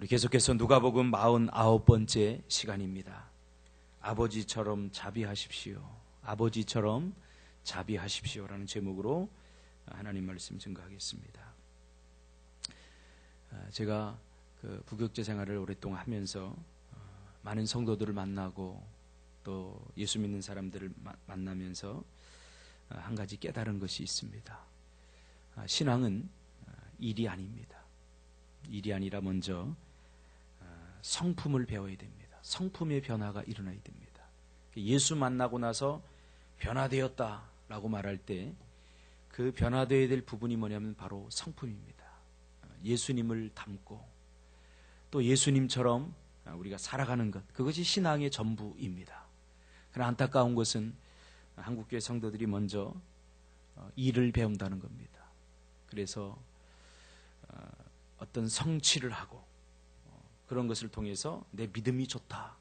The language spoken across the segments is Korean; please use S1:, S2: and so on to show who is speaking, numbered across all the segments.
S1: 우리 계속해서 누가복음 49번째 시간입니다. 아버지처럼 자비하십시오. 아버지처럼 자비하십시오라는 제목으로 하나님 말씀 증거하겠습니다. 제가 그 부교육제 생활을 오랫동안 하면서 많은 성도들을 만나고 또 예수 믿는 사람들을 만나면서 한 가지 깨달은 것이 있습니다. 신앙은 일이 아닙니다. 일이 아니라 먼저 성품을 배워야 됩니다. 성품의 변화가 일어나야 됩니다. 예수 만나고 나서 변화되었다라고 말할 때 그 변화되어야 될 부분이 뭐냐면 바로 성품입니다. 예수님을 닮고 또 예수님처럼 우리가 살아가는 것, 그것이 신앙의 전부입니다. 그러나 안타까운 것은 한국교회 성도들이 먼저 일을 배운다는 겁니다. 그래서 어떤 성취를 하고 그런 것을 통해서 내 믿음이 좋다,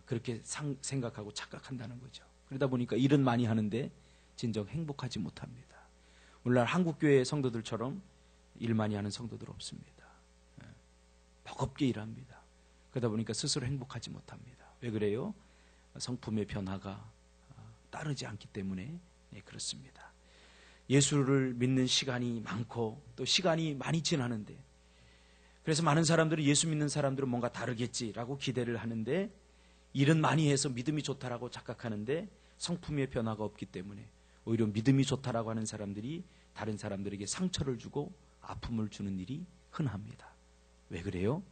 S1: 그렇게 생각하고 착각한다는 거죠. 그러다 보니까 일은 많이 하는데 진정 행복하지 못합니다. 오늘날 한국교회 성도들처럼 일 많이 하는 성도들 없습니다. 버겁게 일합니다. 그러다 보니까 스스로 행복하지 못합니다. 왜 그래요? 성품의 변화가 따르지 않기 때문에 그렇습니다. 예수를 믿는 시간이 많고 또 시간이 많이 지나는데, 그래서 많은 사람들이 예수 믿는 사람들은 뭔가 다르겠지라고 기대를 하는데, 일은 많이 해서 믿음이 좋다라고 착각하는데 성품의 변화가 없기 때문에 오히려 믿음이 좋다라고 하는 사람들이 다른 사람들에게 상처를 주고 아픔을 주는 일이 흔합니다. 왜 그래요?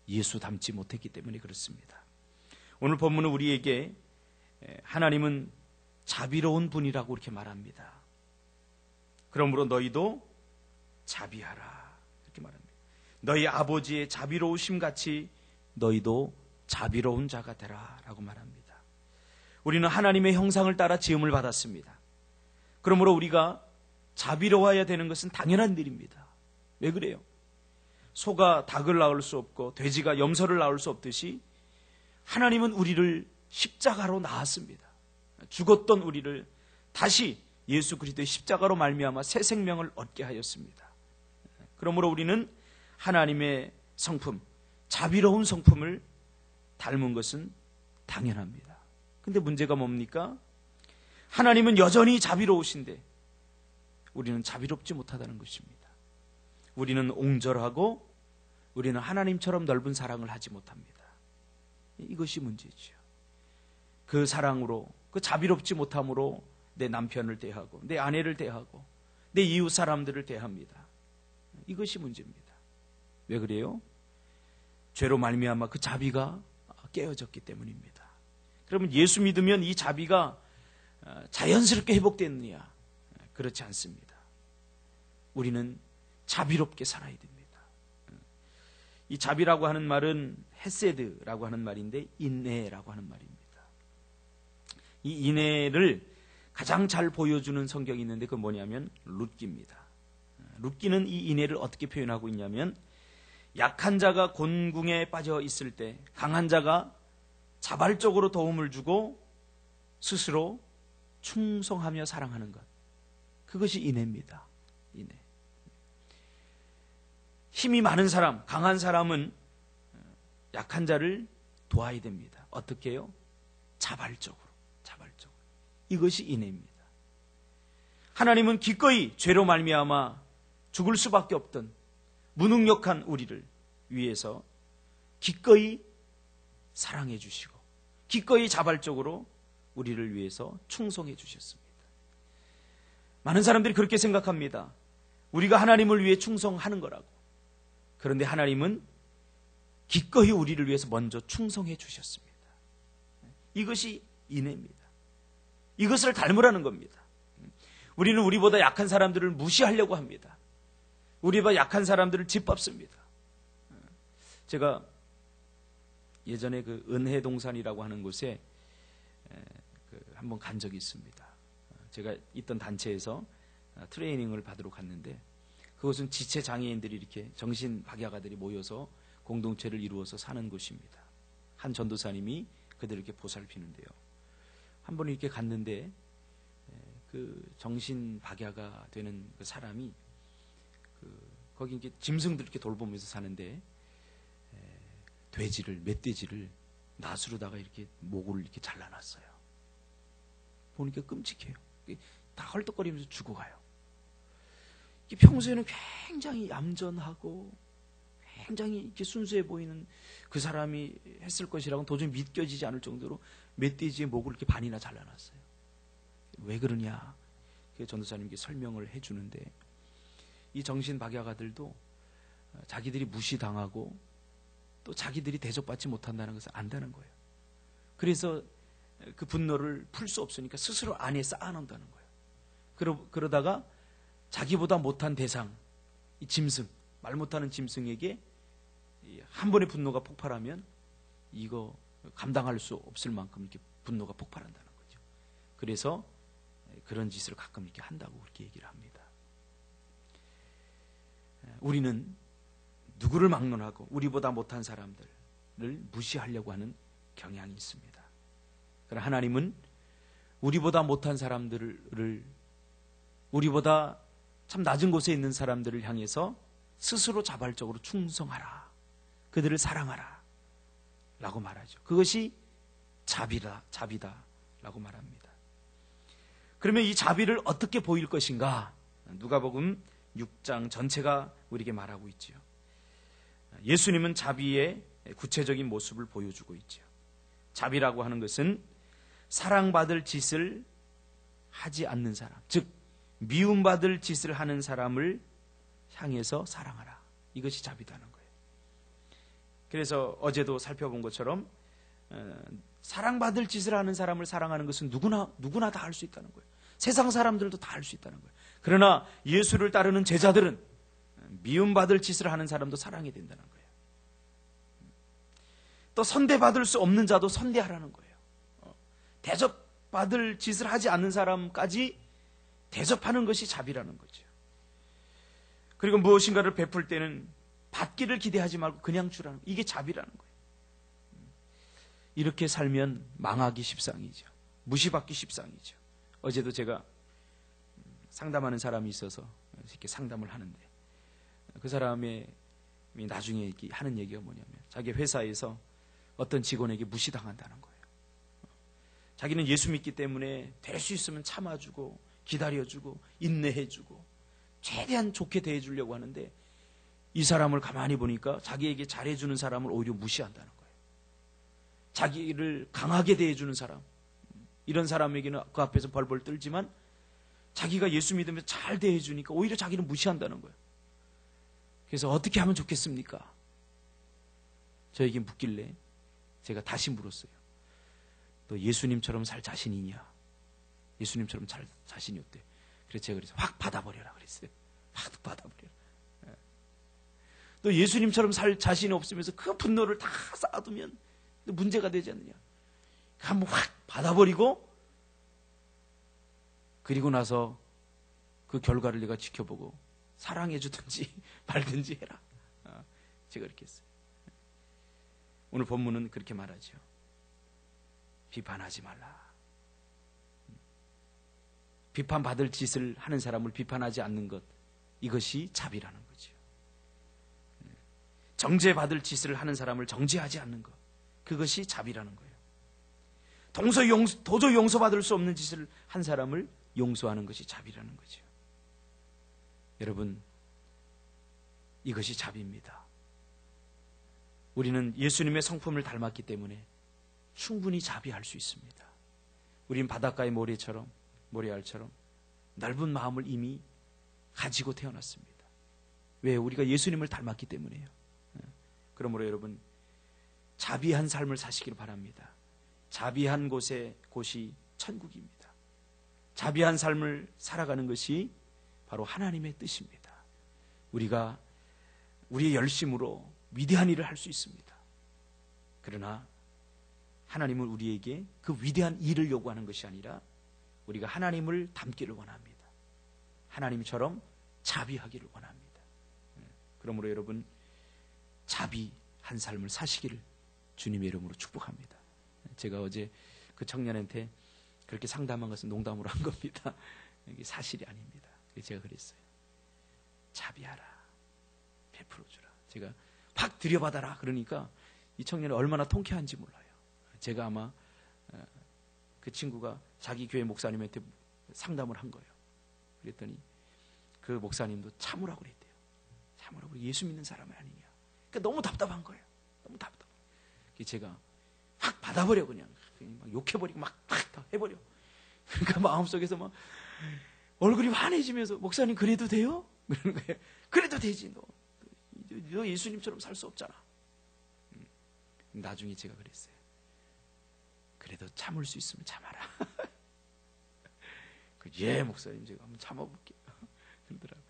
S1: 예수 닮지 못했기 때문에 그렇습니다. 오늘 본문은 우리에게 하나님은 자비로운 분이라고 이렇게 말합니다. 그러므로 너희도 자비하라, 이렇게 말합니다. 너희 아버지의 자비로우심 같이 너희도 자비로운 자가 되라 라고 말합니다. 우리는 하나님의 형상을 따라 지음을 받았습니다. 그러므로 우리가 자비로워야 되는 것은 당연한 일입니다. 왜 그래요? 소가 닭을 낳을 수 없고 돼지가 염소를 낳을 수 없듯이 하나님은 우리를 십자가로 낳았습니다. 죽었던 우리를 다시 예수 그리스도의 십자가로 말미암아 새 생명을 얻게 하였습니다. 그러므로 우리는 하나님의 성품, 자비로운 성품을 닮은 것은 당연합니다. 근데 문제가 뭡니까? 하나님은 여전히 자비로우신데 우리는 자비롭지 못하다는 것입니다. 우리는 옹졸하고 우리는 하나님처럼 넓은 사랑을 하지 못합니다. 이것이 문제죠. 그 사랑으로, 그 자비롭지 못함으로 내 남편을 대하고 내 아내를 대하고 내 이웃 사람들을 대합니다. 이것이 문제입니다. 왜 그래요? 죄로 말미암아 그 자비가 깨어졌기 때문입니다. 그러면 예수 믿으면 이 자비가 자연스럽게 회복되느냐? 그렇지 않습니다. 우리는 자비롭게 살아야 됩니다. 이 자비라고 하는 말은 헤세드라고 하는 말인데 인내라고 하는 말입니다. 이 인내를 가장 잘 보여주는 성경이 있는데 그건 뭐냐면 룻기입니다. 룻기는 이 인내를 어떻게 표현하고 있냐면, 약한 자가 곤궁에 빠져 있을 때 강한 자가 자발적으로 도움을 주고 스스로 충성하며 사랑하는 것, 그것이 인내입니다. 인내. 힘이 많은 사람, 강한 사람은 약한 자를 도와야 됩니다. 어떻게 해요? 자발적으로. 이것이 인내입니다. 하나님은 기꺼이 죄로 말미암아 죽을 수밖에 없던 무능력한 우리를 위해서 기꺼이 사랑해 주시고 기꺼이 자발적으로 우리를 위해서 충성해 주셨습니다. 많은 사람들이 그렇게 생각합니다. 우리가 하나님을 위해 충성하는 거라고. 그런데 하나님은 기꺼이 우리를 위해서 먼저 충성해 주셨습니다. 이것이 인내입니다. 이것을 닮으라는 겁니다. 우리는 우리보다 약한 사람들을 무시하려고 합니다. 우리보다 약한 사람들을 짓밟습니다. 제가 예전에 그 은혜동산이라고 하는 곳에 한번 간 적이 있습니다. 제가 있던 단체에서 트레이닝을 받으러 갔는데, 그곳은 지체 장애인들이 이렇게 정신 박야가들이 모여서 공동체를 이루어서 사는 곳입니다. 한 전도사님이 그들을 이렇게 보살피는데요. 한 번 이렇게 갔는데 그 정신 박야가 되는 그 사람이 거기 이렇게 짐승들 이렇게 돌보면서 사는데 멧돼지를 낫으로다가 이렇게 목을 이렇게 잘라놨어요. 보니까 끔찍해요. 다 헐떡거리면서 죽어가요. 평소에는 굉장히 얌전하고 굉장히 이렇게 순수해 보이는 그 사람이 했을 것이라고는 도저히 믿겨지지 않을 정도로 멧돼지의 목을 이렇게 반이나 잘라놨어요. 왜 그러냐? 전도사님께 설명을 해주는데, 이 정신박약아들도 자기들이 무시당하고 또 자기들이 대접받지 못한다는 것을 안다는 거예요. 그래서 그 분노를 풀 수 없으니까 스스로 안에 쌓아놓는다는 거예요. 그러다가 자기보다 못한 대상, 이 짐승, 말 못하는 짐승에게 한 번의 분노가 폭발하면 이거 감당할 수 없을 만큼 이렇게 분노가 폭발한다는 거죠. 그래서 그런 짓을 가끔 이렇게 한다고 그렇게 얘기를 합니다. 우리는 누구를 막론하고 우리보다 못한 사람들을 무시하려고 하는 경향이 있습니다. 그러나 하나님은 우리보다 못한 사람들을, 우리보다 참 낮은 곳에 있는 사람들을 향해서 스스로 자발적으로 충성하라, 그들을 사랑하라 라고 말하죠. 그것이 자비다 라고 말합니다. 그러면 이 자비를 어떻게 보일 것인가? 누가복음 6장 전체가 우리에게 말하고 있죠. 예수님은 자비의 구체적인 모습을 보여주고 있죠. 자비라고 하는 것은 사랑받을 짓을 하지 않는 사람, 즉 미움받을 짓을 하는 사람을 향해서 사랑하라, 이것이 자비다는 거예요. 그래서 어제도 살펴본 것처럼 사랑받을 짓을 하는 사람을 사랑하는 것은 누구나 다 할 수 있다는 거예요. 세상 사람들도 다 할 수 있다는 거예요. 그러나 예수를 따르는 제자들은 미움받을 짓을 하는 사람도 사랑해야 된다는 거예요. 또 선대받을 수 없는 자도 선대하라는 거예요. 대접받을 짓을 하지 않는 사람까지 대접하는 것이 자비라는 거죠. 그리고 무엇인가를 베풀 때는 받기를 기대하지 말고 그냥 주라는 거예요. 이게 자비라는 거예요. 이렇게 살면 망하기 십상이죠. 무시받기 십상이죠. 어제도 제가 상담하는 사람이 있어서 이렇게 상담을 하는데, 그 사람이 나중에 이렇게 하는 얘기가 뭐냐면, 자기 회사에서 어떤 직원에게 무시당한다는 거예요. 자기는 예수 믿기 때문에 될 수 있으면 참아주고 기다려주고 인내해주고 최대한 좋게 대해주려고 하는데, 이 사람을 가만히 보니까 자기에게 잘해주는 사람을 오히려 무시한다는 거예요. 자기를 강하게 대해주는 사람, 이런 사람에게는 그 앞에서 벌벌 떨지만 자기가 예수 믿으면서 잘 대해주니까 오히려 자기는 무시한다는 거예요. 그래서 어떻게 하면 좋겠습니까? 저에게 묻길래 제가 다시 물었어요. 너 예수님처럼 살 자신이 있냐? 예수님처럼 살 자신이 없대. 그래서 제가 그래서 확 받아버려라 그랬어요. 확 받아버려라. 너 예수님처럼 살 자신이 없으면서 그 분노를 다 쌓아두면 문제가 되지 않느냐? 한번 확 받아버리고, 그리고 나서 그 결과를 내가 지켜보고 사랑해주든지 말든지 해라. 제가 이렇게 했어요. 오늘 본문은 그렇게 말하죠. 비판하지 말라. 비판받을 짓을 하는 사람을 비판하지 않는 것, 이것이 자비라는 거죠. 정죄받을 짓을 하는 사람을 정죄하지 않는 것, 그것이 자비라는 거예요. 도저히 용서받을 수 없는 짓을 한 사람을 용서하는 것이 자비라는 거죠. 여러분, 이것이 자비입니다. 우리는 예수님의 성품을 닮았기 때문에 충분히 자비할 수 있습니다. 우린 바닷가의 모래알처럼 넓은 마음을 이미 가지고 태어났습니다. 왜? 우리가 예수님을 닮았기 때문에요. 그러므로 여러분, 자비한 삶을 사시길 바랍니다. 자비한 곳이 천국입니다. 자비한 삶을 살아가는 것이 바로 하나님의 뜻입니다. 우리가 우리의 열심으로 위대한 일을 할 수 있습니다. 그러나 하나님은 우리에게 그 위대한 일을 요구하는 것이 아니라 우리가 하나님을 닮기를 원합니다. 하나님처럼 자비하기를 원합니다. 그러므로 여러분, 자비한 삶을 사시기를 주님의 이름으로 축복합니다. 제가 어제 그 청년한테 그렇게 상담한 것은 농담으로 한 겁니다. 이게 사실이 아닙니다. 제가 그랬어요. 자비하라, 베풀어주라. 제가 확 들여받아라 그러니까 이 청년이 얼마나 통쾌한지 몰라요. 제가 아마 그 친구가 자기 교회 목사님한테 상담을 한 거예요. 그랬더니 그 목사님도 참으라고 그랬대요. 참으라고, 예수 믿는 사람이 아니냐. 그러니까 너무 답답한 거예요. 너무 답답. 제가 확 받아버려, 그냥 막 욕해버리고 막 다 해버려. 그러니까 마음속에서 막 얼굴이 환해지면서, 목사님 그래도 돼요? 그러는 거예요. 그래도 되지. 너 예수님처럼 살 수 없잖아. 나중에 제가 그랬어요. 그래도 참을 수 있으면 참아라. 예, 목사님 제가 한번 참아볼게요. 그러더라고요.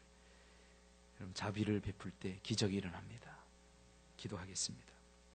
S1: 여러분, 자비를 베풀 때 기적이 일어납니다. 기도하겠습니다.